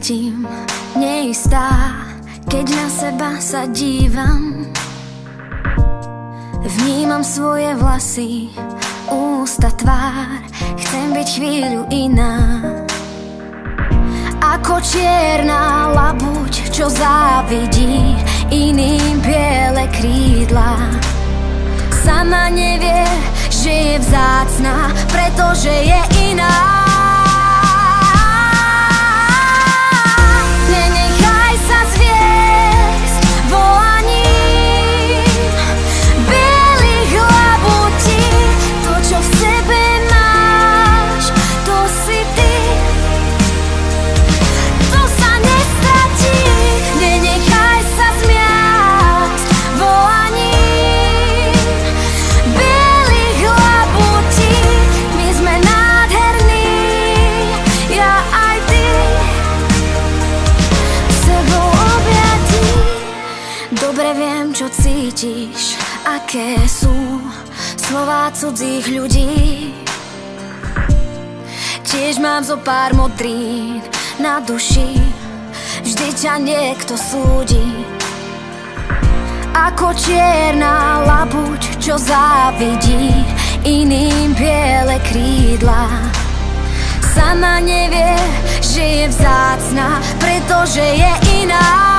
cítim neistá, keď na seba sa dívam. Vnímam svoje vlasy, ústa, tvár, chcem byť chvíľu iná. Ako čierna labuť, čo závidí iným biele krídla. Sama nevie, že je vzácna, pretože je iná. Nenechaj sa zviesť volaním bielých labutí. To, čo v sebe máš, to si ty. To sa nestratí. Nenechaj sa zmiasť volaním bielých labutí. My sme nádherní, ja aj ty. Sebou objatí. Dobre viem, čo cítiš, aké sú slová cudzích ľudí. Tiež mám zo pár modrín na duši, vždy ťa niekto súdi. Ako čierna labuť, čo závidí iným biele krídla. Sama nevie, že je vzácna, pretože je iná.